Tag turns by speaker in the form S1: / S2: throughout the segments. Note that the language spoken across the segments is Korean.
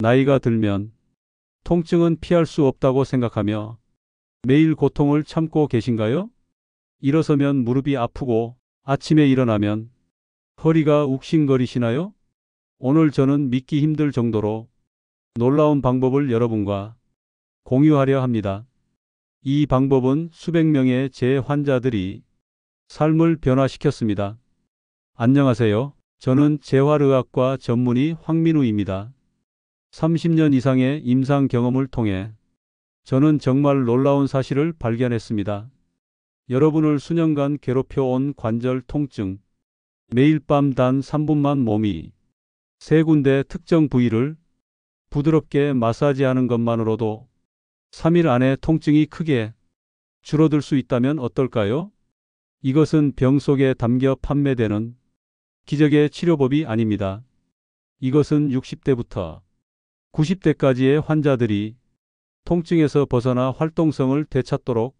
S1: 나이가 들면 통증은 피할 수 없다고 생각하며 매일 고통을 참고 계신가요? 일어서면 무릎이 아프고 아침에 일어나면 허리가 욱신거리시나요? 오늘 저는 믿기 힘들 정도로 놀라운 방법을 여러분과 공유하려 합니다. 이 방법은 수백 명의 제 환자들이 삶을 변화시켰습니다. 안녕하세요. 저는 재활의학과 전문의 황민우입니다. 30년 이상의 임상 경험을 통해 저는 정말 놀라운 사실을 발견했습니다. 여러분을 수년간 괴롭혀온 관절 통증, 매일 밤 단 3분만 몸이 세 군데 특정 부위를 부드럽게 마사지하는 것만으로도 3일 안에 통증이 크게 줄어들 수 있다면 어떨까요? 이것은 병 속에 담겨 판매되는 기적의 치료법이 아닙니다. 이것은 60대부터 90대까지의 환자들이 통증에서 벗어나 활동성을 되찾도록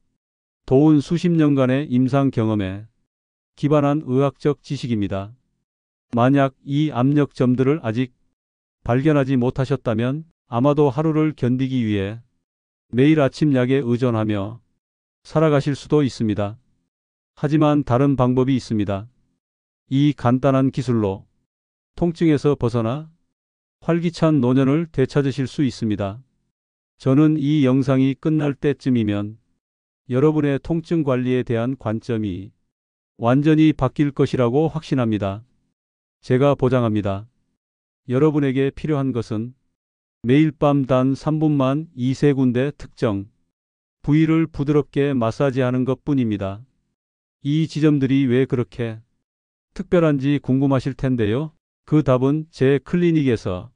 S1: 도운 수십 년간의 임상 경험에 기반한 의학적 지식입니다. 만약 이 압력점들을 아직 발견하지 못하셨다면 아마도 하루를 견디기 위해 매일 아침 약에 의존하며 살아가실 수도 있습니다. 하지만 다른 방법이 있습니다. 이 간단한 기술로 통증에서 벗어나 활기찬 노년을 되찾으실 수 있습니다. 저는 이 영상이 끝날 때쯤이면 여러분의 통증 관리에 대한 관점이 완전히 바뀔 것이라고 확신합니다. 제가 보장합니다. 여러분에게 필요한 것은 매일 밤 단 3분만 이 세 군데 특정 부위를 부드럽게 마사지하는 것뿐입니다. 이 지점들이 왜 그렇게 특별한지 궁금하실 텐데요. 그 답은 제 클리닉에서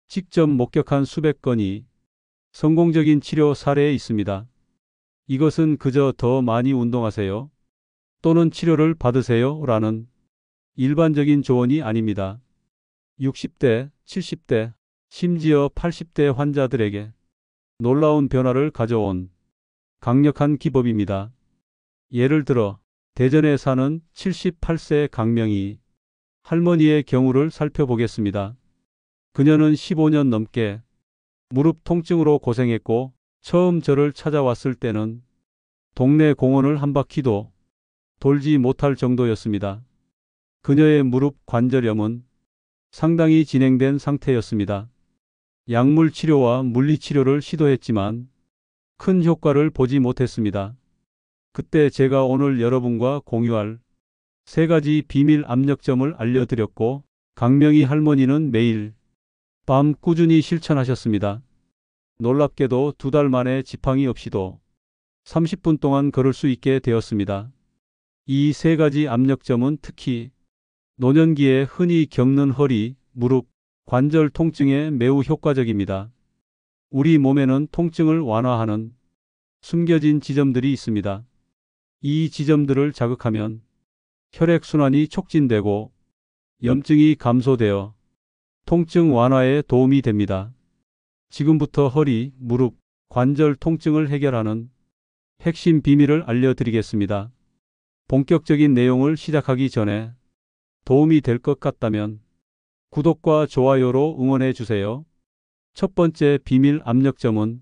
S1: 직접 목격한 수백 건이 성공적인 치료 사례에 있습니다. 이것은 그저 더 많이 운동하세요 또는 치료를 받으세요 라는 일반적인 조언이 아닙니다. 60대, 70대, 심지어 80대 환자들에게 놀라운 변화를 가져온 강력한 기법입니다. 예를 들어 대전에 사는 78세 강명희 할머니의 경우를 살펴보겠습니다. 그녀는 15년 넘게 무릎 통증으로 고생했고 처음 저를 찾아왔을 때는 동네 공원을 한 바퀴도 돌지 못할 정도였습니다. 그녀의 무릎 관절염은 상당히 진행된 상태였습니다. 약물 치료와 물리 치료를 시도했지만 큰 효과를 보지 못했습니다. 그때 제가 오늘 여러분과 공유할 세 가지 비밀 압력점을 알려드렸고 강명희 할머니는 매일 밤 꾸준히 실천하셨습니다. 놀랍게도 2달 만에 지팡이 없이도 30분 동안 걸을 수 있게 되었습니다. 이 세 가지 압력점은 특히 노년기에 흔히 겪는 허리, 무릎, 관절 통증에 매우 효과적입니다. 우리 몸에는 통증을 완화하는 숨겨진 지점들이 있습니다. 이 지점들을 자극하면 혈액순환이 촉진되고 염증이 감소되어 통증 완화에 도움이 됩니다. 지금부터 허리, 무릎, 관절 통증을 해결하는 핵심 비밀을 알려드리겠습니다. 본격적인 내용을 시작하기 전에 도움이 될 것 같다면 구독과 좋아요로 응원해 주세요. 첫 번째 비밀 압력점은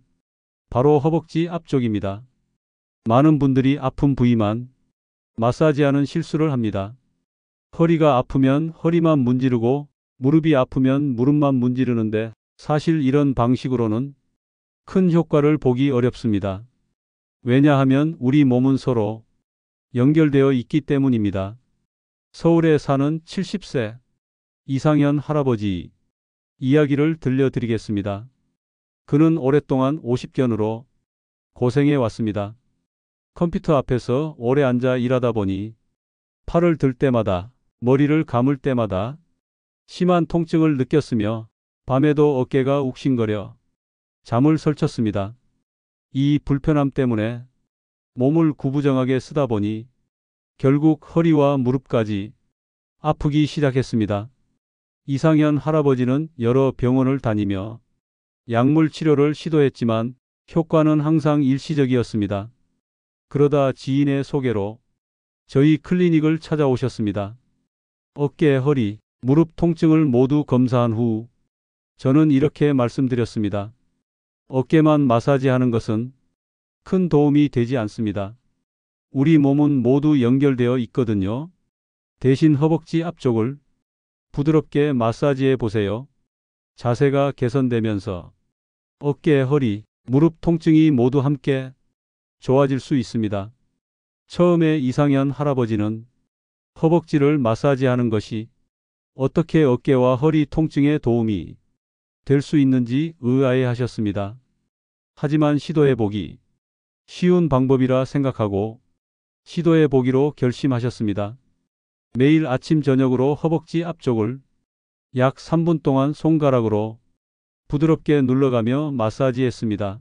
S1: 바로 허벅지 앞쪽입니다. 많은 분들이 아픈 부위만 마사지하는 실수를 합니다. 허리가 아프면 허리만 문지르고 무릎이 아프면 무릎만 문지르는데 사실 이런 방식으로는 큰 효과를 보기 어렵습니다. 왜냐하면 우리 몸은 서로 연결되어 있기 때문입니다. 서울에 사는 70세 이상현 할아버지 이야기를 들려드리겠습니다. 그는 오랫동안 50견으로 고생해 왔습니다. 컴퓨터 앞에서 오래 앉아 일하다 보니 팔을 들 때마다 머리를 감을 때마다 심한 통증을 느꼈으며 밤에도 어깨가 욱신거려 잠을 설쳤습니다. 이 불편함 때문에 몸을 구부정하게 쓰다 보니 결국 허리와 무릎까지 아프기 시작했습니다. 이상현 할아버지는 여러 병원을 다니며 약물 치료를 시도했지만 효과는 항상 일시적이었습니다. 그러다 지인의 소개로 저희 클리닉을 찾아오셨습니다. 어깨, 허리, 무릎 통증을 모두 검사한 후 저는 이렇게 말씀드렸습니다. 어깨만 마사지하는 것은 큰 도움이 되지 않습니다. 우리 몸은 모두 연결되어 있거든요. 대신 허벅지 앞쪽을 부드럽게 마사지해 보세요. 자세가 개선되면서 어깨, 허리, 무릎 통증이 모두 함께 좋아질 수 있습니다. 처음에 이상현 할아버지는 허벅지를 마사지하는 것이 어떻게 어깨와 허리 통증에 도움이 될 수 있는지 의아해하셨습니다. 하지만 시도해보기 쉬운 방법이라 생각하고 시도해보기로 결심하셨습니다. 매일 아침 저녁으로 허벅지 앞쪽을 약 3분 동안 손가락으로 부드럽게 눌러가며 마사지했습니다.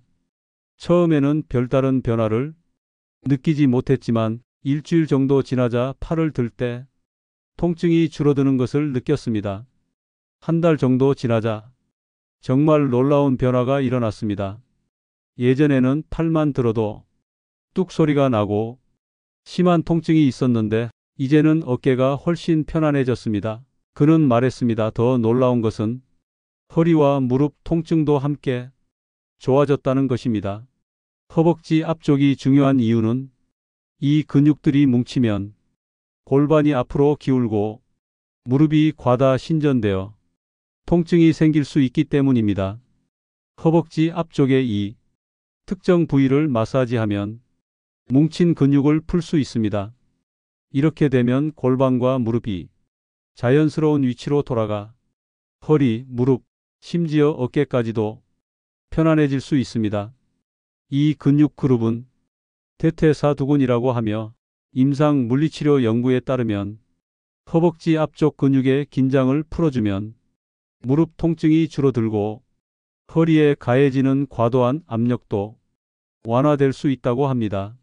S1: 처음에는 별다른 변화를 느끼지 못했지만 일주일 정도 지나자 팔을 들 때 통증이 줄어드는 것을 느꼈습니다. 한 달 정도 지나자 정말 놀라운 변화가 일어났습니다. 예전에는 팔만 들어도 뚝 소리가 나고 심한 통증이 있었는데 이제는 어깨가 훨씬 편안해졌습니다. 그는 말했습니다. 더 놀라운 것은 허리와 무릎 통증도 함께 좋아졌다는 것입니다. 허벅지 앞쪽이 중요한 이유는 이 근육들이 뭉치면 골반이 앞으로 기울고 무릎이 과다 신전되어 통증이 생길 수 있기 때문입니다. 허벅지 앞쪽의 이 특정 부위를 마사지하면 뭉친 근육을 풀 수 있습니다. 이렇게 되면 골반과 무릎이 자연스러운 위치로 돌아가 허리, 무릎, 심지어 어깨까지도 편안해질 수 있습니다. 이 근육 그룹은 대퇴사두근이라고 하며 임상 물리치료 연구에 따르면 허벅지 앞쪽 근육의 긴장을 풀어주면 무릎 통증이 줄어들고 허리에 가해지는 과도한 압력도 완화될 수 있다고 합니다.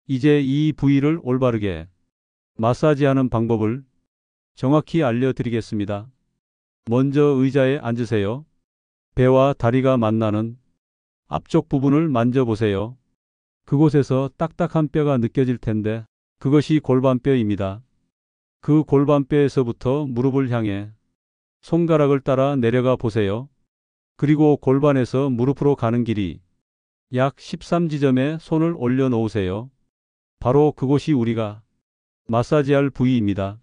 S1: 이제 이 부위를 올바르게 마사지하는 방법을 정확히 알려드리겠습니다. 먼저 의자에 앉으세요. 배와 다리가 만나는 앞쪽 부분을 만져보세요. 그곳에서 딱딱한 뼈가 느껴질 텐데 그것이 골반뼈입니다. 그 골반뼈에서부터 무릎을 향해 손가락을 따라 내려가 보세요. 그리고 골반에서 무릎으로 가는 길이 약 13지점에 손을 올려놓으세요. 바로 그곳이 우리가 마사지할 부위입니다.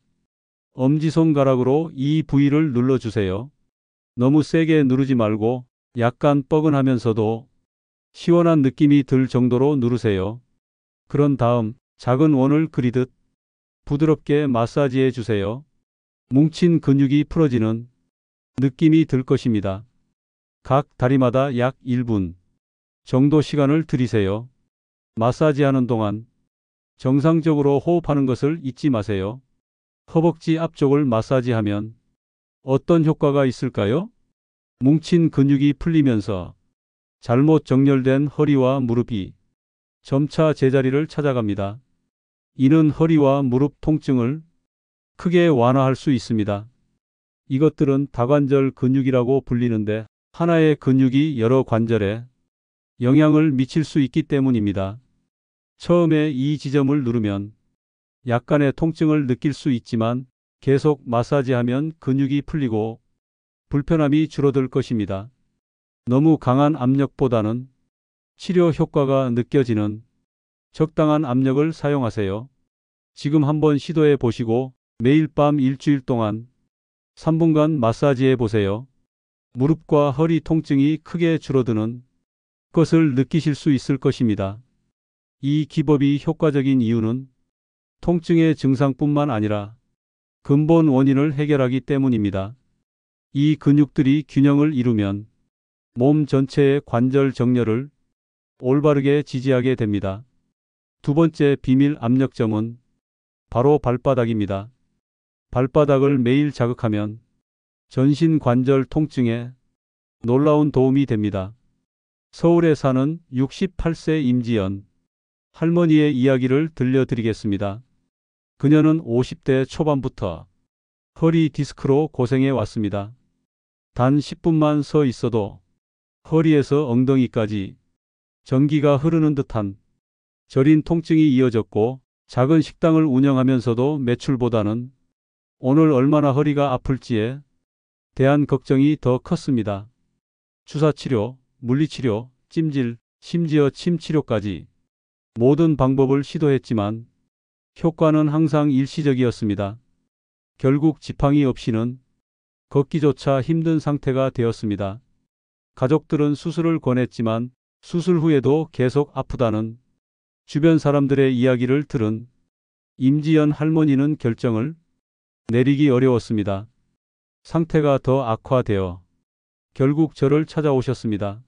S1: 엄지손가락으로 이 부위를 눌러주세요. 너무 세게 누르지 말고 약간 뻐근하면서도 시원한 느낌이 들 정도로 누르세요. 그런 다음 작은 원을 그리듯 부드럽게 마사지해 주세요. 뭉친 근육이 풀어지는 느낌이 들 것입니다. 각 다리마다 약 1분 정도 시간을 들이세요. 마사지하는 동안 정상적으로 호흡하는 것을 잊지 마세요. 허벅지 앞쪽을 마사지하면 어떤 효과가 있을까요? 뭉친 근육이 풀리면서 잘못 정렬된 허리와 무릎이 점차 제자리를 찾아갑니다. 이는 허리와 무릎 통증을 크게 완화할 수 있습니다. 이것들은 다관절 근육이라고 불리는데 하나의 근육이 여러 관절에 영향을 미칠 수 있기 때문입니다. 처음에 이 지점을 누르면 약간의 통증을 느낄 수 있지만 계속 마사지하면 근육이 풀리고 불편함이 줄어들 것입니다. 너무 강한 압력보다는 치료 효과가 느껴지는 적당한 압력을 사용하세요. 지금 한번 시도해 보시고 매일 밤 일주일 동안 3분간 마사지해 보세요. 무릎과 허리 통증이 크게 줄어드는 것을 느끼실 수 있을 것입니다. 이 기법이 효과적인 이유는 통증의 증상뿐만 아니라 근본 원인을 해결하기 때문입니다. 이 근육들이 균형을 이루면 몸 전체의 관절 정렬을 올바르게 지지하게 됩니다. 두 번째 비밀 압력점은 바로 발바닥입니다. 발바닥을 매일 자극하면 전신 관절 통증에 놀라운 도움이 됩니다. 서울에 사는 68세 임지연 할머니의 이야기를 들려드리겠습니다. 그녀는 50대 초반부터 허리 디스크로 고생해 왔습니다. 단 10분만 서 있어도 허리에서 엉덩이까지 전기가 흐르는 듯한 저린 통증이 이어졌고 작은 식당을 운영하면서도 매출보다는 오늘 얼마나 허리가 아플지에 대한 걱정이 더 컸습니다. 주사치료, 물리치료, 찜질, 심지어 침치료까지 모든 방법을 시도했지만 효과는 항상 일시적이었습니다. 결국 지팡이 없이는 걷기조차 힘든 상태가 되었습니다. 가족들은 수술을 권했지만 수술 후에도 계속 아프다는 주변 사람들의 이야기를 들은 임지연 할머니는 결정을 내리기 어려웠습니다. 상태가 더 악화되어 결국 저를 찾아오셨습니다.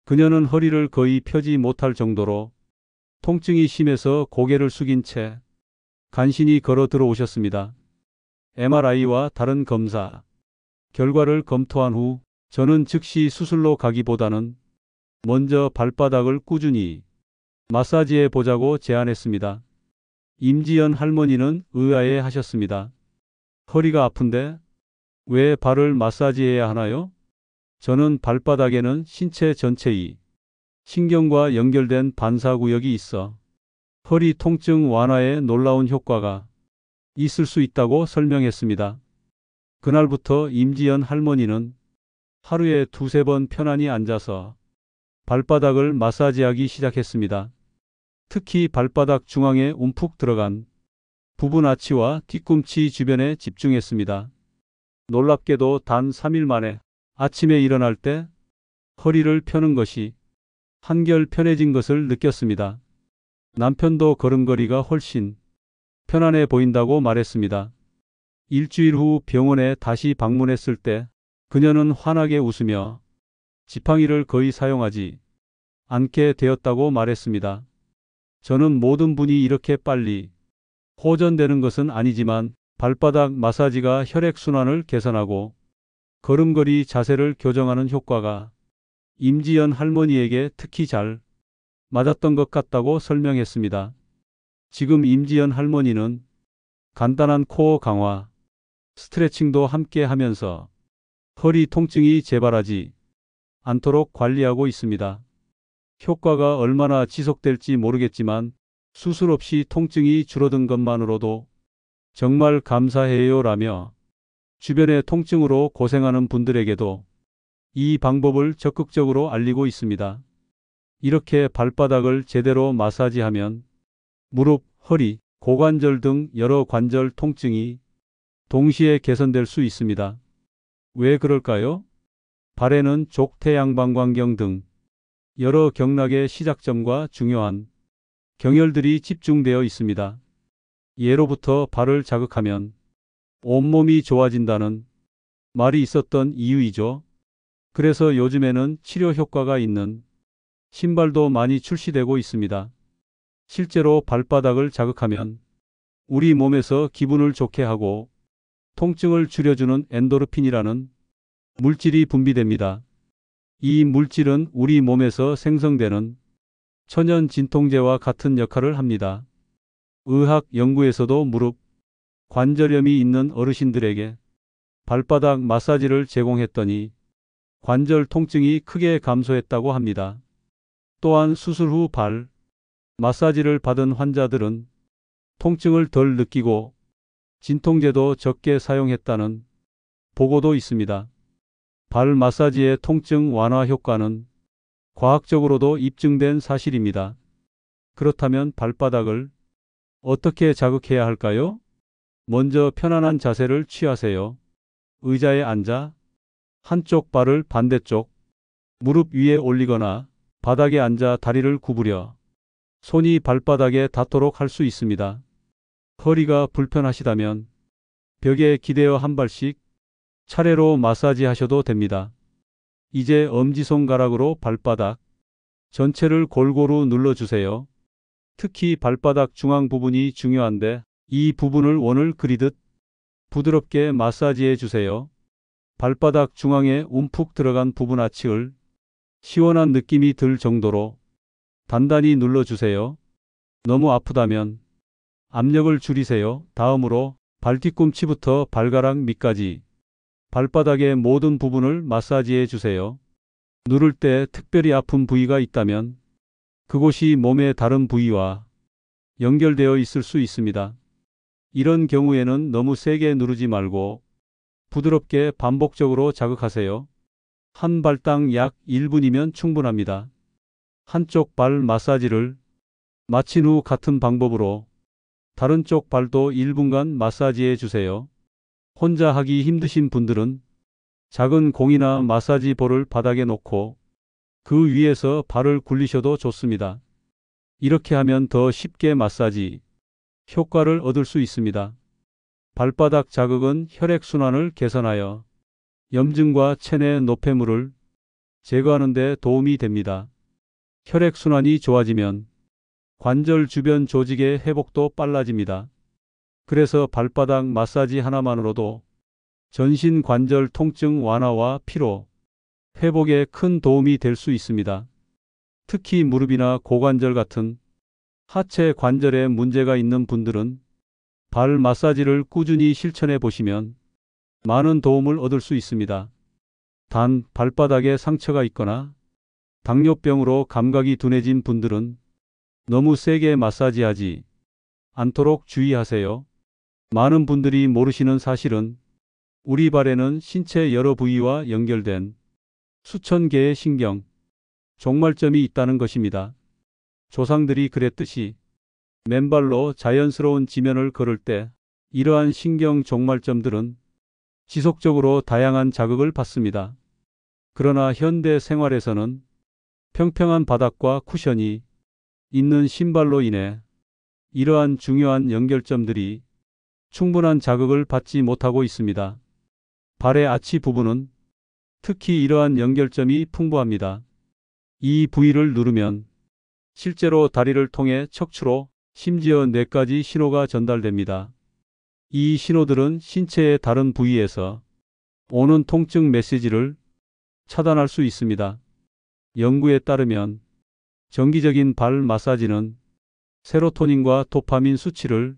S1: 그녀는 허리를 거의 펴지 못할 정도로 통증이 심해서 고개를 숙인 채 간신히 걸어 들어오셨습니다. MRI와 다른 검사 결과를 검토한 후 저는 즉시 수술로 가기보다는 먼저 발바닥을 꾸준히 마사지해 보자고 제안했습니다. 임지연 할머니는 의아해 하셨습니다. 허리가 아픈데 왜 발을 마사지해야 하나요? 저는 발바닥에는 신체 전체의 신경과 연결된 반사구역이 있어 허리 통증 완화에 놀라운 효과가 있을 수 있다고 설명했습니다. 그날부터 임지연 할머니는 하루에 2~3번 편안히 앉아서 발바닥을 마사지하기 시작했습니다. 특히 발바닥 중앙에 움푹 들어간 부분 아치와 뒤꿈치 주변에 집중했습니다. 놀랍게도 단 3일 만에 아침에 일어날 때 허리를 펴는 것이 한결 편해진 것을 느꼈습니다. 남편도 걸음걸이가 훨씬 편안해 보인다고 말했습니다. 일주일 후 병원에 다시 방문했을 때 그녀는 환하게 웃으며 지팡이를 거의 사용하지 않게 되었다고 말했습니다. 저는 모든 분이 이렇게 빨리 호전되는 것은 아니지만 발바닥 마사지가 혈액순환을 개선하고 걸음걸이 자세를 교정하는 효과가 임지연 할머니에게 특히 잘 맞았던 것 같다고 설명했습니다. 지금 임지연 할머니는 간단한 코어 강화, 스트레칭도 함께 하면서 허리 통증이 재발하지 않도록 관리하고 있습니다. 효과가 얼마나 지속될지 모르겠지만 수술 없이 통증이 줄어든 것만으로도 정말 감사해요 라며 주변의 통증으로 고생하는 분들에게도 이 방법을 적극적으로 알리고 있습니다. 이렇게 발바닥을 제대로 마사지하면 무릎, 허리, 고관절 등 여러 관절 통증이 동시에 개선될 수 있습니다. 왜 그럴까요? 발에는 족태양방광경 등 여러 경락의 시작점과 중요한 경혈들이 집중되어 있습니다. 예로부터 발을 자극하면 온몸이 좋아진다는 말이 있었던 이유이죠. 그래서 요즘에는 치료 효과가 있는 신발도 많이 출시되고 있습니다. 실제로 발바닥을 자극하면 우리 몸에서 기분을 좋게 하고 통증을 줄여주는 엔도르핀이라는 물질이 분비됩니다. 이 물질은 우리 몸에서 생성되는 천연 진통제와 같은 역할을 합니다. 의학 연구에서도 무릎, 관절염이 있는 어르신들에게 발바닥 마사지를 제공했더니 관절 통증이 크게 감소했다고 합니다. 또한 수술 후 발 마사지를 받은 환자들은 통증을 덜 느끼고 진통제도 적게 사용했다는 보고도 있습니다. 발 마사지의 통증 완화 효과는 과학적으로도 입증된 사실입니다. 그렇다면 발바닥을 어떻게 자극해야 할까요? 먼저 편안한 자세를 취하세요. 의자에 앉아 한쪽 발을 반대쪽 무릎 위에 올리거나 바닥에 앉아 다리를 구부려 손이 발바닥에 닿도록 할 수 있습니다. 허리가 불편하시다면 벽에 기대어 한 발씩 차례로 마사지 하셔도 됩니다. 이제 엄지손가락으로 발바닥 전체를 골고루 눌러주세요. 특히 발바닥 중앙 부분이 중요한데 이 부분을 원을 그리듯 부드럽게 마사지해 주세요. 발바닥 중앙에 움푹 들어간 부분 아치를 시원한 느낌이 들 정도로 단단히 눌러주세요. 너무 아프다면 압력을 줄이세요. 다음으로 발 뒤꿈치부터 발가락 밑까지 발바닥의 모든 부분을 마사지해 주세요. 누를 때 특별히 아픈 부위가 있다면 그곳이 몸의 다른 부위와 연결되어 있을 수 있습니다. 이런 경우에는 너무 세게 누르지 말고 부드럽게 반복적으로 자극하세요. 한 발당 약 1분이면 충분합니다. 한쪽 발 마사지를 마친 후 같은 방법으로 다른 쪽 발도 1분간 마사지해 주세요. 혼자 하기 힘드신 분들은 작은 공이나 마사지 볼을 바닥에 놓고 그 위에서 발을 굴리셔도 좋습니다. 이렇게 하면 더 쉽게 마사지 효과를 얻을 수 있습니다. 발바닥 자극은 혈액순환을 개선하여 염증과 체내 노폐물을 제거하는 데 도움이 됩니다. 혈액순환이 좋아지면 관절 주변 조직의 회복도 빨라집니다. 그래서 발바닥 마사지 하나만으로도 전신 관절 통증 완화와 피로 회복에 큰 도움이 될 수 있습니다. 특히 무릎이나 고관절 같은 하체 관절에 문제가 있는 분들은 발 마사지를 꾸준히 실천해 보시면 많은 도움을 얻을 수 있습니다. 단, 발바닥에 상처가 있거나 당뇨병으로 감각이 둔해진 분들은 너무 세게 마사지하지 않도록 주의하세요. 많은 분들이 모르시는 사실은 우리 발에는 신체 여러 부위와 연결된 수천 개의 신경, 종말점이 있다는 것입니다. 조상들이 그랬듯이 맨발로 자연스러운 지면을 걸을 때 이러한 신경 종말점들은 지속적으로 다양한 자극을 받습니다. 그러나 현대 생활에서는 평평한 바닥과 쿠션이 있는 신발로 인해 이러한 중요한 연결점들이 충분한 자극을 받지 못하고 있습니다. 발의 아치 부분은 특히 이러한 연결점이 풍부합니다. 이 부위를 누르면 실제로 다리를 통해 척추로 심지어 뇌까지 신호가 전달됩니다. 이 신호들은 신체의 다른 부위에서 오는 통증 메시지를 차단할 수 있습니다. 연구에 따르면 정기적인 발 마사지는 세로토닌과 도파민 수치를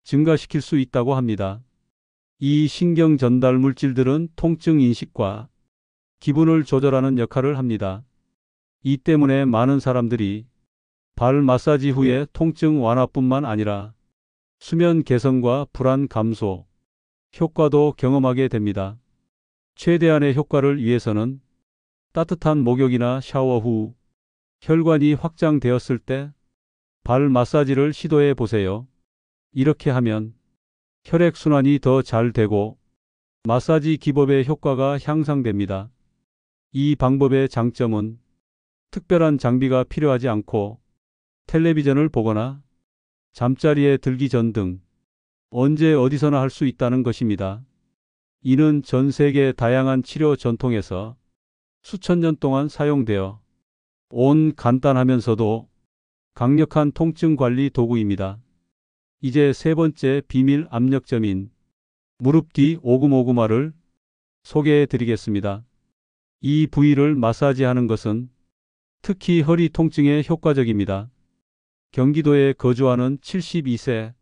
S1: 증가시킬 수 있다고 합니다. 이 신경 전달 물질들은 통증 인식과 기분을 조절하는 역할을 합니다. 이 때문에 많은 사람들이 발 마사지 후에 통증 완화뿐만 아니라 수면 개선과 불안 감소 효과도 경험하게 됩니다. 최대한의 효과를 위해서는 따뜻한 목욕이나 샤워 후 혈관이 확장되었을 때 발 마사지를 시도해 보세요. 이렇게 하면 혈액순환이 더 잘 되고 마사지 기법의 효과가 향상됩니다. 이 방법의 장점은 특별한 장비가 필요하지 않고 텔레비전을 보거나 잠자리에 들기 전 등 언제 어디서나 할 수 있다는 것입니다. 이는 전 세계 다양한 치료 전통에서 수천 년 동안 사용되어 온 간단하면서도 강력한 통증 관리 도구입니다. 이제 세 번째 비밀 압력점인 무릎 뒤 오금오금화를 소개해 드리겠습니다. 이 부위를 마사지하는 것은 특히 허리 통증에 효과적입니다. 경기도에 거주하는 72세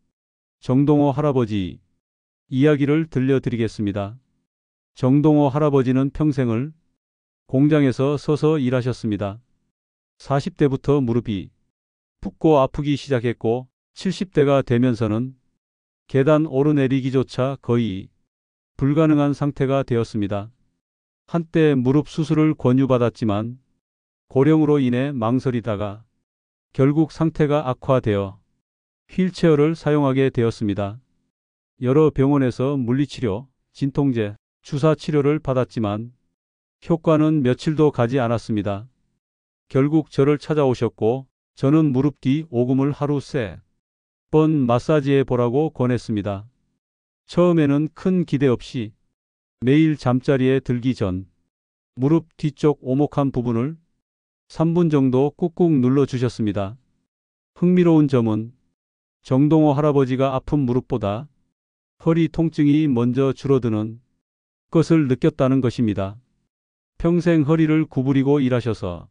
S1: 정동호 할아버지 이야기를 들려드리겠습니다. 정동호 할아버지는 평생을 공장에서 서서 일하셨습니다. 40대부터 무릎이 붓고 아프기 시작했고 70대가 되면서는 계단 오르내리기조차 거의 불가능한 상태가 되었습니다. 한때 무릎 수술을 권유받았지만 고령으로 인해 망설이다가 결국 상태가 악화되어 휠체어를 사용하게 되었습니다. 여러 병원에서 물리치료, 진통제, 주사치료를 받았지만 효과는 며칠도 가지 않았습니다. 결국 저를 찾아오셨고 저는 무릎 뒤 오금을 하루 3번 마사지해 보라고 권했습니다. 처음에는 큰 기대 없이 매일 잠자리에 들기 전 무릎 뒤쪽 오목한 부분을 3분 정도 꾹꾹 눌러주셨습니다. 흥미로운 점은 정동호 할아버지가 아픈 무릎보다 허리 통증이 먼저 줄어드는 것을 느꼈다는 것입니다. 평생 허리를 구부리고 일하셔서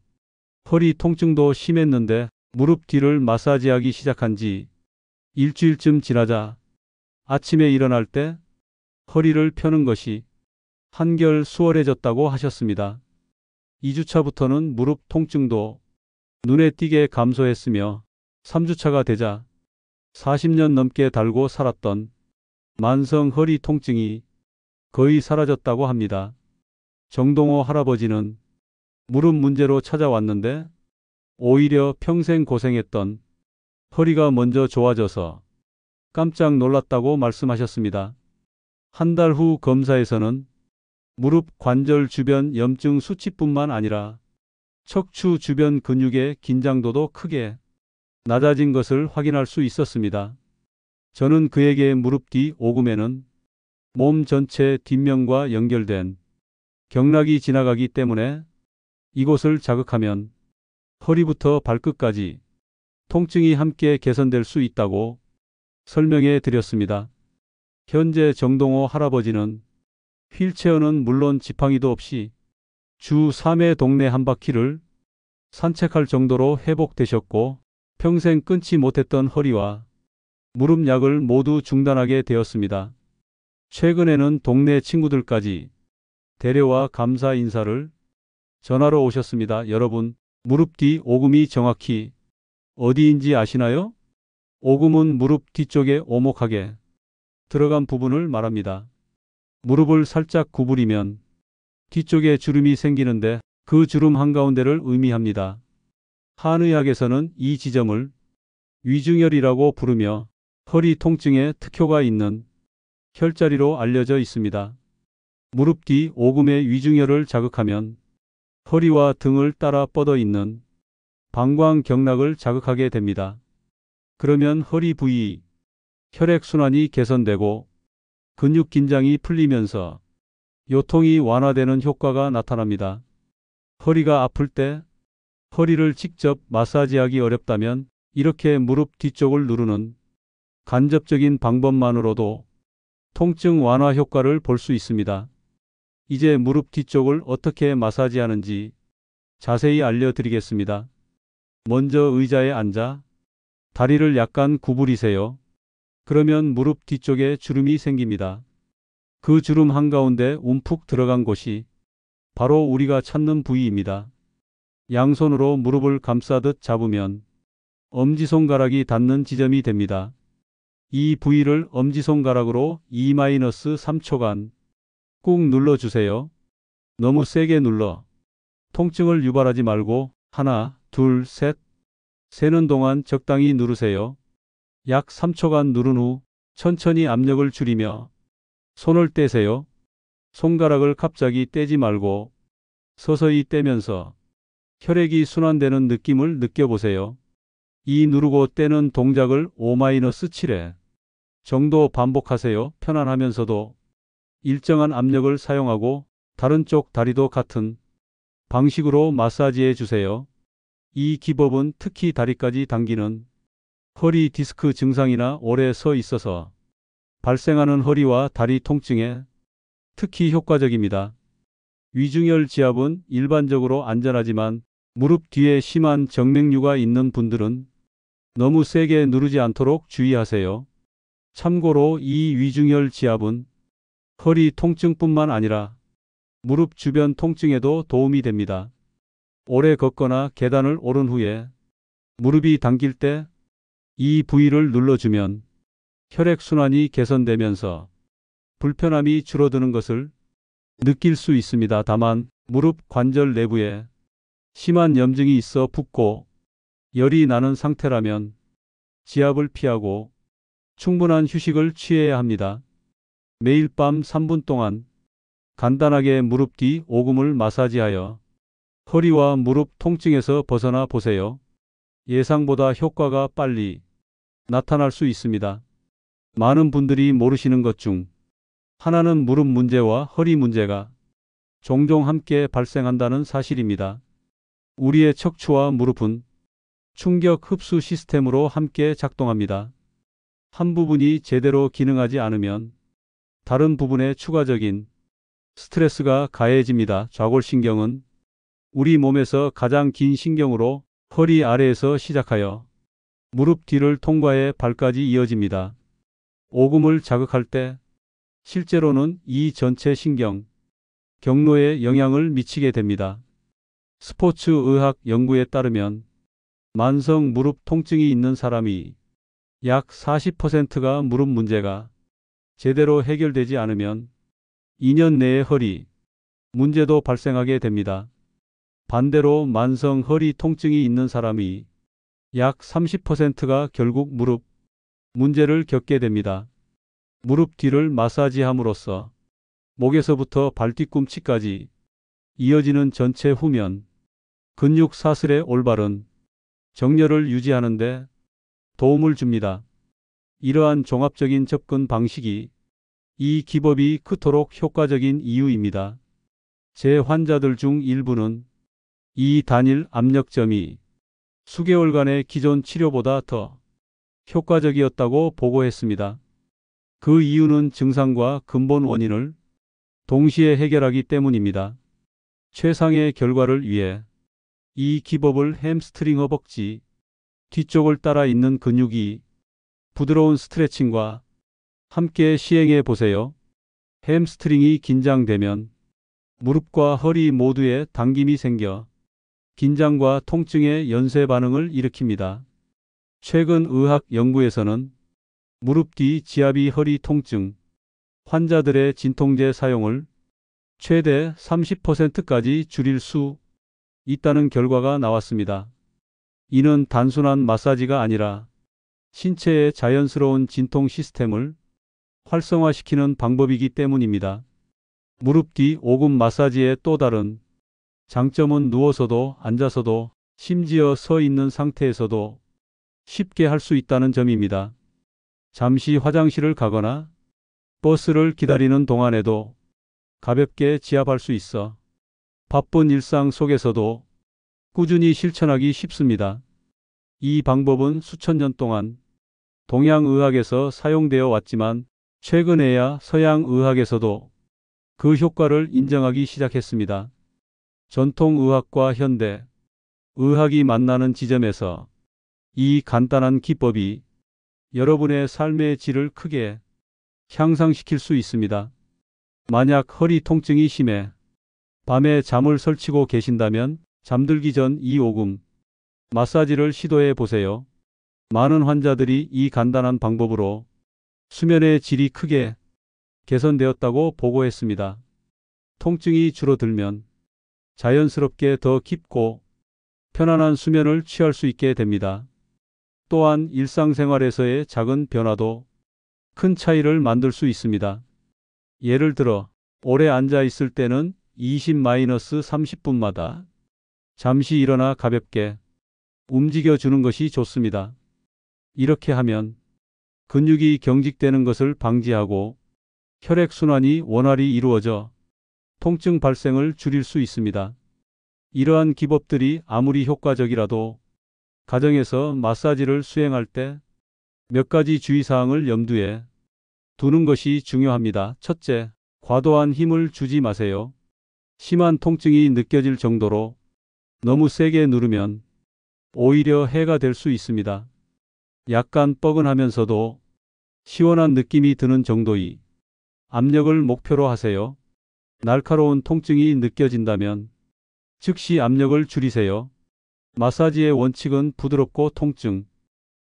S1: 허리 통증도 심했는데 무릎 뒤를 마사지하기 시작한 지 일주일쯤 지나자 아침에 일어날 때 허리를 펴는 것이 한결 수월해졌다고 하셨습니다. 2주차부터는 무릎 통증도 눈에 띄게 감소했으며 3주차가 되자 40년 넘게 달고 살았던 만성 허리 통증이 거의 사라졌다고 합니다. 정동호 할아버지는 무릎 문제로 찾아왔는데 오히려 평생 고생했던 허리가 먼저 좋아져서 깜짝 놀랐다고 말씀하셨습니다. 한 달 후 검사에서는 무릎 관절 주변 염증 수치뿐만 아니라 척추 주변 근육의 긴장도도 크게 낮아진 것을 확인할 수 있었습니다. 저는 그에게 무릎 뒤 오금에는 몸 전체 뒷면과 연결된 경락이 지나가기 때문에 이곳을 자극하면 허리부터 발끝까지 통증이 함께 개선될 수 있다고 설명해 드렸습니다. 현재 정동호 할아버지는 휠체어는 물론 지팡이도 없이 주 3회 동네 한 바퀴를 산책할 정도로 회복되셨고 평생 끊지 못했던 허리와 무릎 약을 모두 중단하게 되었습니다. 최근에는 동네 친구들까지 데려와 감사 인사를 전하러 오셨습니다. 여러분, 무릎 뒤 오금이 정확히 어디인지 아시나요? 오금은 무릎 뒤쪽에 오목하게 들어간 부분을 말합니다. 무릎을 살짝 구부리면 뒤쪽에 주름이 생기는데 그 주름 한가운데를 의미합니다. 한의학에서는 이 지점을 위중혈이라고 부르며 허리 통증에 특효가 있는 혈자리로 알려져 있습니다. 무릎 뒤 오금의 위중혈을 자극하면 허리와 등을 따라 뻗어 있는 방광경락을 자극하게 됩니다. 그러면 허리 부위 혈액순환이 개선되고 근육 긴장이 풀리면서 요통이 완화되는 효과가 나타납니다. 허리가 아플 때 허리를 직접 마사지하기 어렵다면 이렇게 무릎 뒤쪽을 누르는 간접적인 방법만으로도 통증 완화 효과를 볼 수 있습니다. 이제 무릎 뒤쪽을 어떻게 마사지하는지 자세히 알려드리겠습니다. 먼저 의자에 앉아 다리를 약간 구부리세요. 그러면 무릎 뒤쪽에 주름이 생깁니다. 그 주름 한가운데 움푹 들어간 곳이 바로 우리가 찾는 부위입니다. 양손으로 무릎을 감싸듯 잡으면 엄지손가락이 닿는 지점이 됩니다. 이 부위를 엄지손가락으로 2-3초간 꾹 눌러주세요. 너무 세게 눌러 통증을 유발하지 말고 하나, 둘, 셋, 세는 동안 적당히 누르세요. 약 3초간 누른 후 천천히 압력을 줄이며 손을 떼세요. 손가락을 갑자기 떼지 말고 서서히 떼면서 혈액이 순환되는 느낌을 느껴보세요. 이 누르고 떼는 동작을 5-7회 정도 반복하세요. 편안하면서도 일정한 압력을 사용하고 다른 쪽 다리도 같은 방식으로 마사지해 주세요. 이 기법은 특히 다리까지 당기는 허리 디스크 증상이나 오래 서 있어서 발생하는 허리와 다리 통증에 특히 효과적입니다. 위중혈 지압은 일반적으로 안전하지만 무릎 뒤에 심한 정맥류가 있는 분들은 너무 세게 누르지 않도록 주의하세요. 참고로 이 위중혈 지압은 허리 통증뿐만 아니라 무릎 주변 통증에도 도움이 됩니다. 오래 걷거나 계단을 오른 후에 무릎이 당길 때 이 부위를 눌러주면 혈액순환이 개선되면서 불편함이 줄어드는 것을 느낄 수 있습니다. 다만 무릎 관절 내부에 심한 염증이 있어 붓고 열이 나는 상태라면 지압을 피하고 충분한 휴식을 취해야 합니다. 매일 밤 3분 동안 간단하게 무릎 뒤 오금을 마사지하여 허리와 무릎 통증에서 벗어나 보세요. 예상보다 효과가 빨리 나타날 수 있습니다. 많은 분들이 모르시는 것 중 하나는 무릎 문제와 허리 문제가 종종 함께 발생한다는 사실입니다. 우리의 척추와 무릎은 충격 흡수 시스템으로 함께 작동합니다. 한 부분이 제대로 기능하지 않으면 다른 부분에 추가적인 스트레스가 가해집니다. 좌골신경은 우리 몸에서 가장 긴 신경으로 허리 아래에서 시작하여 무릎 뒤를 통과해 발까지 이어집니다. 오금을 자극할 때 실제로는 이 전체 신경 경로에 영향을 미치게 됩니다. 스포츠 의학 연구에 따르면 만성 무릎 통증이 있는 사람이 약 40%가 무릎 문제가 제대로 해결되지 않으면 2년 내에 허리 문제도 발생하게 됩니다. 반대로 만성 허리 통증이 있는 사람이 약 30%가 결국 무릎 문제를 겪게 됩니다. 무릎 뒤를 마사지함으로써 목에서부터 발뒤꿈치까지 이어지는 전체 후면 근육 사슬의 올바른 정렬을 유지하는 데 도움을 줍니다. 이러한 종합적인 접근 방식이 이 기법이 그토록 효과적인 이유입니다. 제 환자들 중 일부는 이 단일 압력점이 수개월간의 기존 치료보다 더 효과적이었다고 보고했습니다. 그 이유는 증상과 근본 원인을 동시에 해결하기 때문입니다. 최상의 결과를 위해 이 기법을 햄스트링 허벅지 뒤쪽을 따라 있는 근육이 부드러운 스트레칭과 함께 시행해 보세요. 햄스트링이 긴장되면 무릎과 허리 모두에 당김이 생겨 긴장과 통증의 연쇄 반응을 일으킵니다. 최근 의학 연구에서는 무릎 뒤 지압이 허리 통증 환자들의 진통제 사용을 최대 30%까지 줄일 수 있다는 결과가 나왔습니다. 이는 단순한 마사지가 아니라 신체의 자연스러운 진통 시스템을 활성화시키는 방법이기 때문입니다. 무릎 뒤 오금 마사지의 또 다른 장점은 누워서도 앉아서도 심지어 서 있는 상태에서도 쉽게 할 수 있다는 점입니다. 잠시 화장실을 가거나 버스를 기다리는 동안에도 가볍게 지압할 수 있어 바쁜 일상 속에서도 꾸준히 실천하기 쉽습니다. 이 방법은 수천 년 동안 동양의학에서 사용되어 왔지만 최근에야 서양의학에서도 그 효과를 인정하기 시작했습니다. 전통의학과 현대 의학이 만나는 지점에서 이 간단한 기법이 여러분의 삶의 질을 크게 향상시킬 수 있습니다. 만약 허리 통증이 심해 밤에 잠을 설치고 계신다면 잠들기 전 이 오금 마사지를 시도해 보세요. 많은 환자들이 이 간단한 방법으로 수면의 질이 크게 개선되었다고 보고했습니다. 통증이 줄어들면 자연스럽게 더 깊고 편안한 수면을 취할 수 있게 됩니다. 또한 일상생활에서의 작은 변화도 큰 차이를 만들 수 있습니다. 예를 들어 오래 앉아 있을 때는 20-30분마다 잠시 일어나 가볍게 움직여 주는 것이 좋습니다. 이렇게 하면 근육이 경직되는 것을 방지하고 혈액순환이 원활히 이루어져 통증 발생을 줄일 수 있습니다. 이러한 기법들이 아무리 효과적이라도 가정에서 마사지를 수행할 때 몇 가지 주의사항을 염두에 두는 것이 중요합니다. 첫째, 과도한 힘을 주지 마세요. 심한 통증이 느껴질 정도로 너무 세게 누르면 오히려 해가 될 수 있습니다. 약간 뻐근하면서도 시원한 느낌이 드는 정도의 압력을 목표로 하세요. 날카로운 통증이 느껴진다면 즉시 압력을 줄이세요. 마사지의 원칙은 부드럽고 통증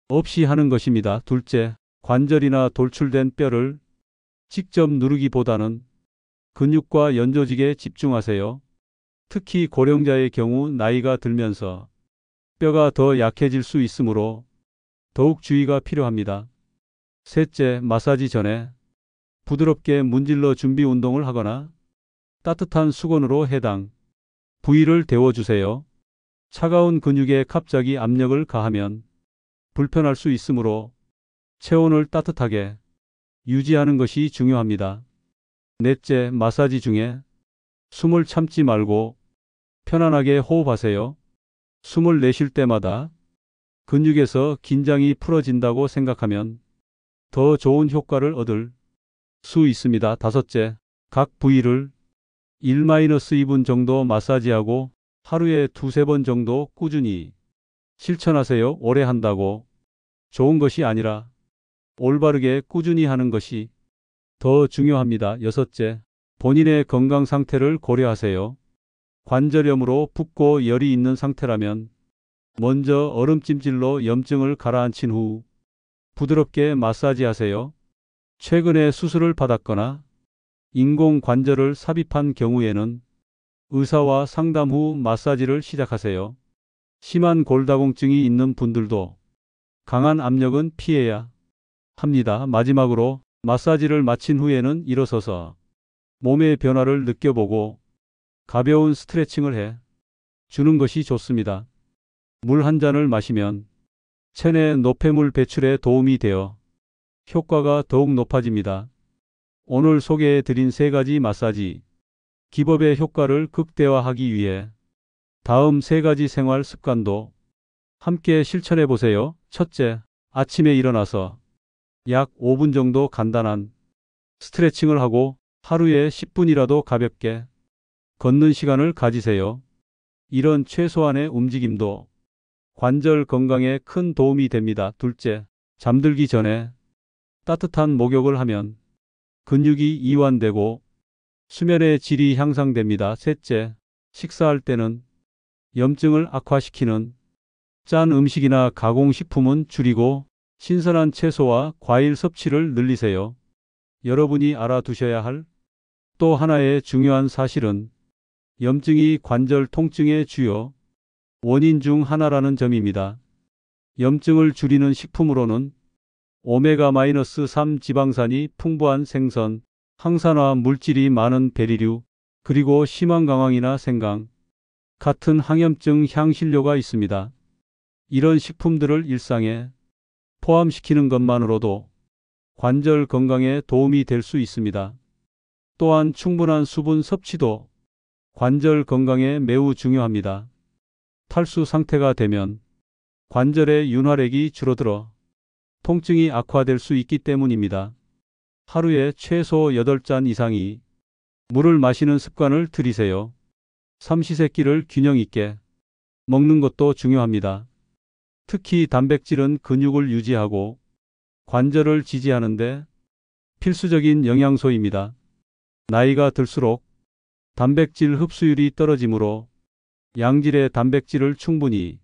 S1: 없이 하는 것입니다. 둘째, 관절이나 돌출된 뼈를 직접 누르기보다는 근육과 연조직에 집중하세요. 특히 고령자의 경우 나이가 들면서 뼈가 더 약해질 수 있으므로 더욱 주의가 필요합니다. 셋째, 마사지 전에 부드럽게 문질러 준비 운동을 하거나 따뜻한 수건으로 해당 부위를 데워주세요. 차가운 근육에 갑자기 압력을 가하면 불편할 수 있으므로 체온을 따뜻하게 유지하는 것이 중요합니다. 넷째, 마사지 중에 숨을 참지 말고 편안하게 호흡하세요. 숨을 내쉴 때마다 근육에서 긴장이 풀어진다고 생각하면 더 좋은 효과를 얻을 수 있습니다. 다섯째, 각 부위를 1-2분 정도 마사지하고 하루에 2-3번 정도 꾸준히 실천하세요. 오래 한다고 좋은 것이 아니라 올바르게 꾸준히 하는 것이 더 중요합니다. 여섯째, 본인의 건강 상태를 고려하세요. 관절염으로 붓고 열이 있는 상태라면 먼저 얼음찜질로 염증을 가라앉힌 후 부드럽게 마사지하세요. 최근에 수술을 받았거나 인공 관절을 삽입한 경우에는 의사와 상담 후 마사지를 시작하세요. 심한 골다공증이 있는 분들도 강한 압력은 피해야 합니다. 마지막으로 마사지를 마친 후에는 일어서서 몸의 변화를 느껴보고 가벼운 스트레칭을 해 주는 것이 좋습니다. 물 한 잔을 마시면 체내 노폐물 배출에 도움이 되어 효과가 더욱 높아집니다. 오늘 소개해 드린 3가지 마사지 기법의 효과를 극대화하기 위해 다음 3가지 생활 습관도 함께 실천해 보세요. 첫째, 아침에 일어나서 약 5분 정도 간단한 스트레칭을 하고 하루에 10분이라도 가볍게 걷는 시간을 가지세요. 이런 최소한의 움직임도 관절 건강에 큰 도움이 됩니다. 둘째, 잠들기 전에 따뜻한 목욕을 하면 근육이 이완되고 수면의 질이 향상됩니다. 셋째, 식사할 때는 염증을 악화시키는 짠 음식이나 가공식품은 줄이고 신선한 채소와 과일 섭취를 늘리세요. 여러분이 알아두셔야 할 또 하나의 중요한 사실은 염증이 관절 통증의 주요 원인 중 하나라는 점입니다. 염증을 줄이는 식품으로는 오메가-3 지방산이 풍부한 생선, 항산화 물질이 많은 베리류, 그리고 심한강황이나 생강 같은 항염증 향신료가 있습니다. 이런 식품들을 일상에 포함시키는 것만으로도 관절 건강에 도움이 될 수 있습니다. 또한 충분한 수분 섭취도 관절 건강에 매우 중요합니다. 탈수 상태가 되면 관절의 윤활액이 줄어들어 통증이 악화될 수 있기 때문입니다. 하루에 최소 8잔 이상의 물을 마시는 습관을 들이세요. 삼시세끼를 균형 있게 먹는 것도 중요합니다. 특히 단백질은 근육을 유지하고 관절을 지지하는데 필수적인 영양소입니다. 나이가 들수록 단백질 흡수율이 떨어지므로 양질의 단백질을 충분히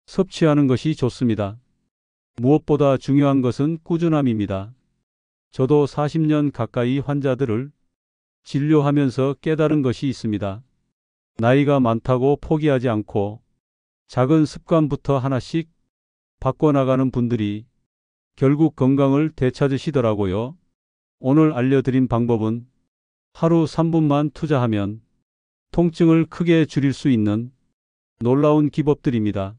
S1: 섭취하는 것이 좋습니다. 무엇보다 중요한 것은 꾸준함입니다. 저도 40년 가까이 환자들을 진료하면서 깨달은 것이 있습니다. 나이가 많다고 포기하지 않고 작은 습관부터 하나씩 바꿔나가는 분들이 결국 건강을 되찾으시더라고요. 오늘 알려드린 방법은 하루 3분만 투자하면 통증을 크게 줄일 수 있는 놀라운 기법들입니다.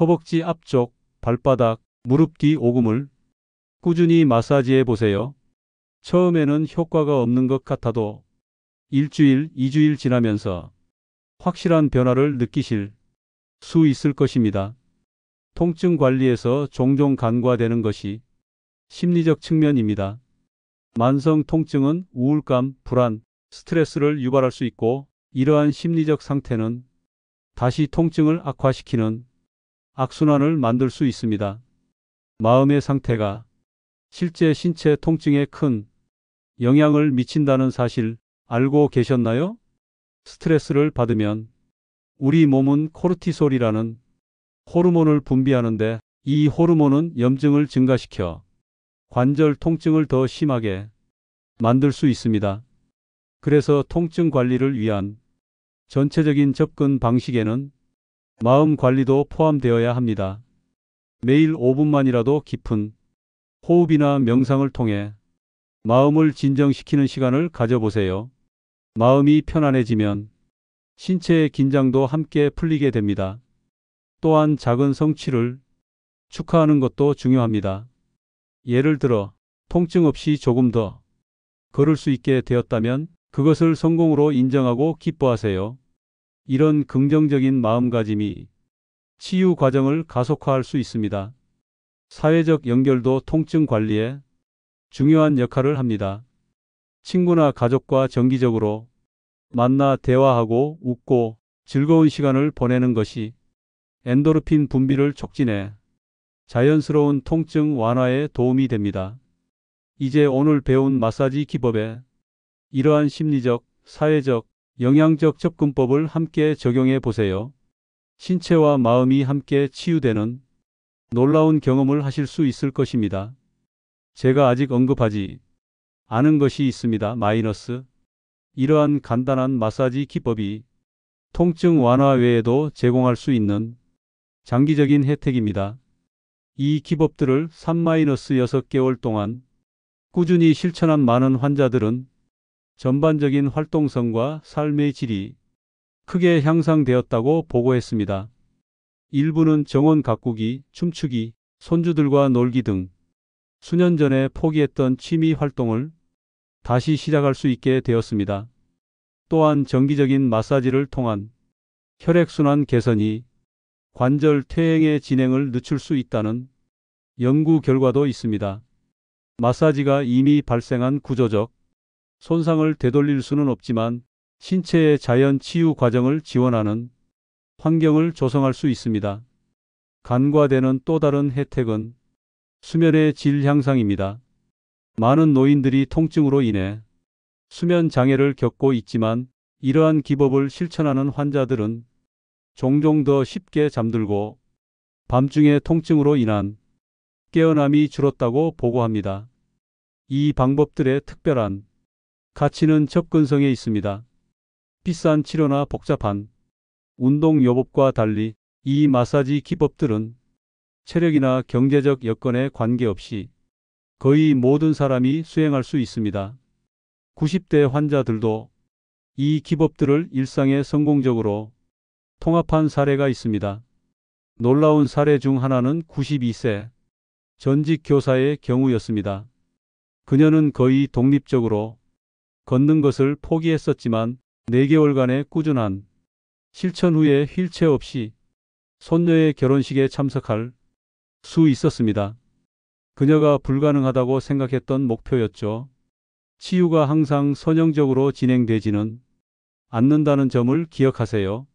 S1: 허벅지 앞쪽, 발바닥, 무릎 뒤 오금을 꾸준히 마사지해 보세요. 처음에는 효과가 없는 것 같아도 일주일, 2주일 지나면서 확실한 변화를 느끼실 수 있을 것입니다. 통증 관리에서 종종 간과되는 것이 심리적 측면입니다. 만성 통증은 우울감, 불안, 스트레스를 유발할 수 있고 이러한 심리적 상태는 다시 통증을 악화시키는 악순환을 만들 수 있습니다. 마음의 상태가 실제 신체 통증에 큰 영향을 미친다는 사실 알고 계셨나요? 스트레스를 받으면 우리 몸은 코르티솔이라는 호르몬을 분비하는데 이 호르몬은 염증을 증가시켜 관절 통증을 더 심하게 만들 수 있습니다. 그래서 통증 관리를 위한 전체적인 접근 방식에는 마음 관리도 포함되어야 합니다. 매일 5분만이라도 깊은 호흡이나 명상을 통해 마음을 진정시키는 시간을 가져보세요. 마음이 편안해지면 신체의 긴장도 함께 풀리게 됩니다. 또한 작은 성취를 축하하는 것도 중요합니다. 예를 들어 통증 없이 조금 더 걸을 수 있게 되었다면 그것을 성공으로 인정하고 기뻐하세요. 이런 긍정적인 마음가짐이 치유 과정을 가속화할 수 있습니다. 사회적 연결도 통증 관리에 중요한 역할을 합니다. 친구나 가족과 정기적으로 만나 대화하고 웃고 즐거운 시간을 보내는 것이 엔도르핀 분비를 촉진해 자연스러운 통증 완화에 도움이 됩니다. 이제 오늘 배운 마사지 기법에 이러한 심리적, 사회적, 영양적 접근법을 함께 적용해 보세요. 신체와 마음이 함께 치유되는 놀라운 경험을 하실 수 있을 것입니다. 제가 아직 언급하지 아는 것이 있습니다. 마이너스. 이러한 간단한 마사지 기법이 통증 완화 외에도 제공할 수 있는 장기적인 혜택입니다. 이 기법들을 3-6개월 동안 꾸준히 실천한 많은 환자들은 전반적인 활동성과 삶의 질이 크게 향상되었다고 보고했습니다. 일부는 정원 가꾸기, 춤추기, 손주들과 놀기 등 수년 전에 포기했던 취미 활동을 다시 시작할 수 있게 되었습니다. 또한 정기적인 마사지를 통한 혈액순환 개선이 관절 퇴행의 진행을 늦출 수 있다는 연구 결과도 있습니다. 마사지가 이미 발생한 구조적 손상을 되돌릴 수는 없지만 신체의 자연 치유 과정을 지원하는 환경을 조성할 수 있습니다. 간과되는 또 다른 혜택은 수면의 질 향상입니다. 많은 노인들이 통증으로 인해 수면 장애를 겪고 있지만 이러한 기법을 실천하는 환자들은 종종 더 쉽게 잠들고 밤중에 통증으로 인한 깨어남이 줄었다고 보고합니다. 이 방법들의 특별한 가치는 접근성에 있습니다. 비싼 치료나 복잡한 운동 요법과 달리 이 마사지 기법들은 체력이나 경제적 여건에 관계없이 거의 모든 사람이 수행할 수 있습니다. 90대 환자들도 이 기법들을 일상에 성공적으로 통합한 사례가 있습니다. 놀라운 사례 중 하나는 92세 전직 교사의 경우였습니다. 그녀는 거의 독립적으로 걷는 것을 포기했었지만 4개월간의 꾸준한 실천 후에 휠체어 없이 손녀의 결혼식에 참석할 수 있었습니다. 그녀가 불가능하다고 생각했던 목표였죠. 치유가 항상 선형적으로 진행되지는 않는다는 점을 기억하세요.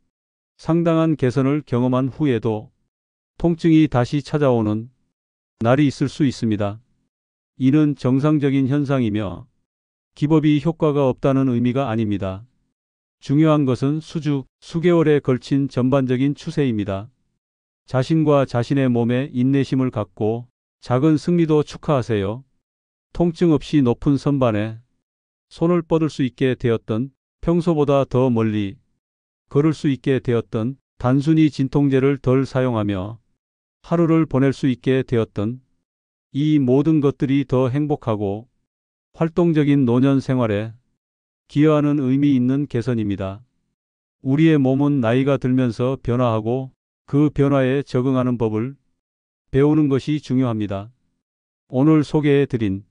S1: 상당한 개선을 경험한 후에도 통증이 다시 찾아오는 날이 있을 수 있습니다. 이는 정상적인 현상이며 기법이 효과가 없다는 의미가 아닙니다. 중요한 것은 수개월에 걸친 전반적인 추세입니다. 자신과 자신의 몸에 인내심을 갖고 작은 승리도 축하하세요. 통증 없이 높은 선반에 손을 뻗을 수 있게 되었던, 평소보다 더 멀리 걸을 수 있게 되었던, 단순히 진통제를 덜 사용하며 하루를 보낼 수 있게 되었던, 이 모든 것들이 더 행복하고 활동적인 노년 생활에 기여하는 의미 있는 개선입니다. 우리의 몸은 나이가 들면서 변화하고 그 변화에 적응하는 법을 배우는 것이 중요합니다. 오늘 소개해 드린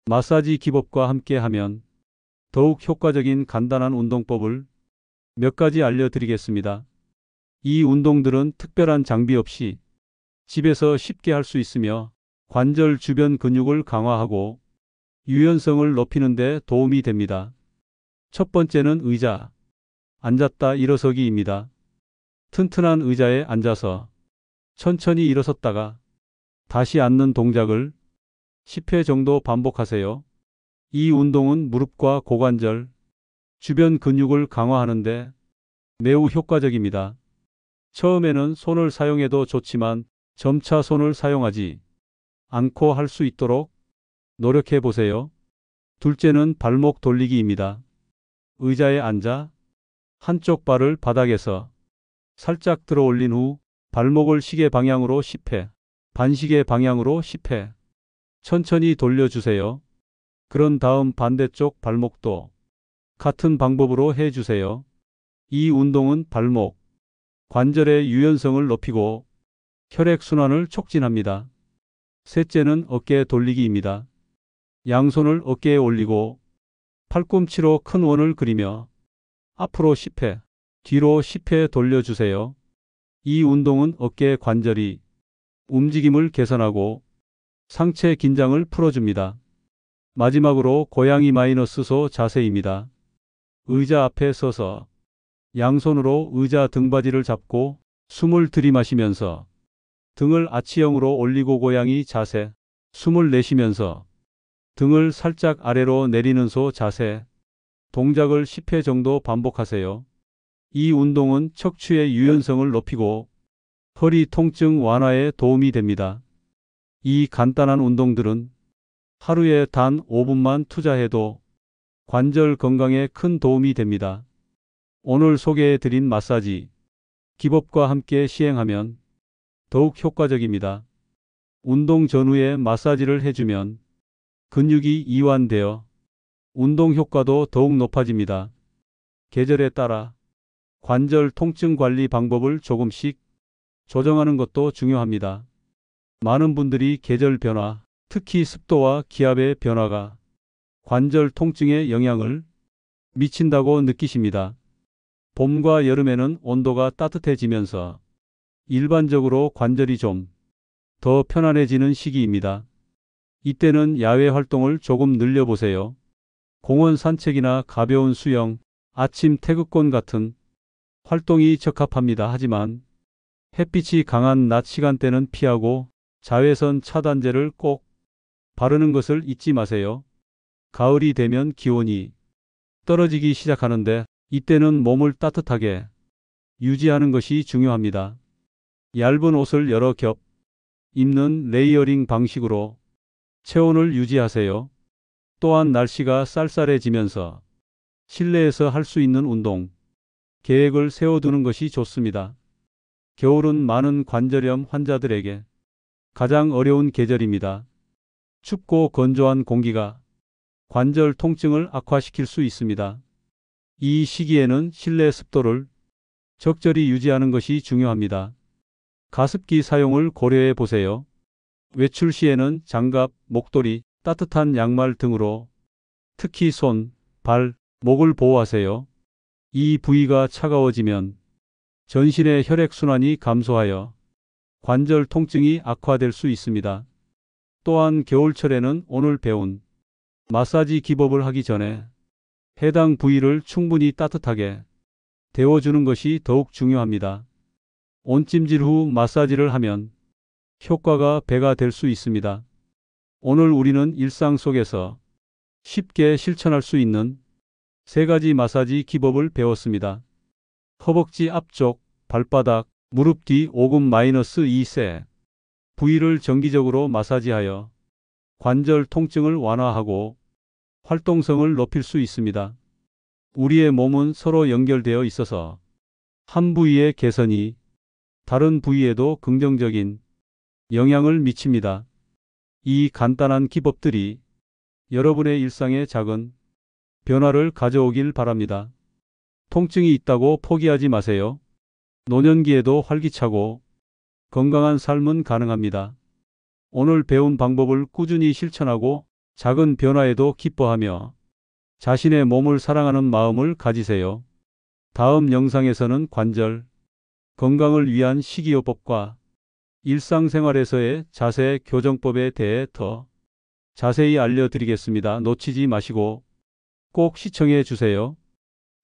S1: 마사지 기법과 함께하면 더욱 효과적인 간단한 운동법을 몇 가지 알려드리겠습니다. 이 운동들은 특별한 장비 없이 집에서 쉽게 할 수 있으며 관절 주변 근육을 강화하고 유연성을 높이는 데 도움이 됩니다. 첫 번째는 의자, 앉았다 일어서기입니다. 튼튼한 의자에 앉아서 천천히 일어섰다가 다시 앉는 동작을 10회 정도 반복하세요. 이 운동은 무릎과 고관절, 주변 근육을 강화하는데 매우 효과적입니다. 처음에는 손을 사용해도 좋지만 점차 손을 사용하지 않고 할 수 있도록 노력해 보세요. 둘째는 발목 돌리기입니다. 의자에 앉아 한쪽 발을 바닥에서 살짝 들어 올린 후 발목을 시계 방향으로 10회, 반시계 방향으로 10회 천천히 돌려주세요. 그런 다음 반대쪽 발목도 같은 방법으로 해주세요. 이 운동은 발목, 관절의 유연성을 높이고 혈액순환을 촉진합니다. 셋째는 어깨 돌리기입니다. 양손을 어깨에 올리고 팔꿈치로 큰 원을 그리며 앞으로 10회, 뒤로 10회 돌려주세요. 이 운동은 어깨 관절이 움직임을 개선하고 상체 긴장을 풀어줍니다. 마지막으로 고양이 마이너스 자세입니다. 의자 앞에 서서 양손으로 의자 등받이를 잡고 숨을 들이마시면서 등을 아치형으로 올리고 고양이 자세, 숨을 내쉬면서 등을 살짝 아래로 내리는 자세, 동작을 10회 정도 반복하세요. 이 운동은 척추의 유연성을 높이고 허리 통증 완화에 도움이 됩니다. 이 간단한 운동들은 하루에 단 5분만 투자해도 관절 건강에 큰 도움이 됩니다. 오늘 소개해드린 마사지 기법과 함께 시행하면 더욱 효과적입니다. 운동 전후에 마사지를 해주면 근육이 이완되어 운동 효과도 더욱 높아집니다. 계절에 따라 관절 통증 관리 방법을 조금씩 조정하는 것도 중요합니다. 많은 분들이 계절 변화, 특히 습도와 기압의 변화가 관절 통증에 영향을 미친다고 느끼십니다. 봄과 여름에는 온도가 따뜻해지면서 일반적으로 관절이 좀 더 편안해지는 시기입니다. 이때는 야외 활동을 조금 늘려보세요. 공원 산책이나 가벼운 수영, 아침 태극권 같은 활동이 적합합니다. 하지만 햇빛이 강한 낮 시간대는 피하고 자외선 차단제를 꼭 바르는 것을 잊지 마세요. 가을이 되면 기온이 떨어지기 시작하는데 이때는 몸을 따뜻하게 유지하는 것이 중요합니다. 얇은 옷을 여러 겹 입는 레이어링 방식으로 체온을 유지하세요. 또한 날씨가 쌀쌀해지면서 실내에서 할 수 있는 운동 계획을 세워두는 것이 좋습니다. 겨울은 많은 관절염 환자들에게 가장 어려운 계절입니다. 춥고 건조한 공기가 관절 통증을 악화시킬 수 있습니다. 이 시기에는 실내 습도를 적절히 유지하는 것이 중요합니다. 가습기 사용을 고려해 보세요. 외출 시에는 장갑, 목도리, 따뜻한 양말 등으로 특히 손, 발, 목을 보호하세요. 이 부위가 차가워지면 전신의 혈액순환이 감소하여 관절 통증이 악화될 수 있습니다. 또한 겨울철에는 오늘 배운 마사지 기법을 하기 전에 해당 부위를 충분히 따뜻하게 데워주는 것이 더욱 중요합니다. 온찜질 후 마사지를 하면 효과가 배가 될 수 있습니다. 오늘 우리는 일상 속에서 쉽게 실천할 수 있는 3가지 마사지 기법을 배웠습니다. 허벅지 앞쪽, 발바닥, 무릎 뒤 5금-2세 부위를 정기적으로 마사지하여 관절 통증을 완화하고 활동성을 높일 수 있습니다. 우리의 몸은 서로 연결되어 있어서 한 부위의 개선이 다른 부위에도 긍정적인 영향을 미칩니다. 이 간단한 기법들이 여러분의 일상에 작은 변화를 가져오길 바랍니다. 통증이 있다고 포기하지 마세요. 노년기에도 활기차고 건강한 삶은 가능합니다. 오늘 배운 방법을 꾸준히 실천하고 작은 변화에도 기뻐하며 자신의 몸을 사랑하는 마음을 가지세요. 다음 영상에서는 관절 건강을 위한 식이요법과 일상생활에서의 자세 교정법에 대해 더 자세히 알려드리겠습니다. 놓치지 마시고 꼭 시청해 주세요.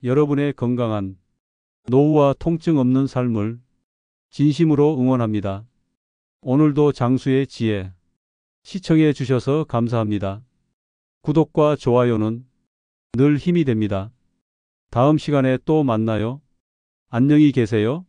S1: 여러분의 건강한 노후와 통증 없는 삶을 진심으로 응원합니다. 오늘도 장수의 지혜 시청해 주셔서 감사합니다. 구독과 좋아요는 늘 힘이 됩니다. 다음 시간에 또 만나요. 안녕히 계세요.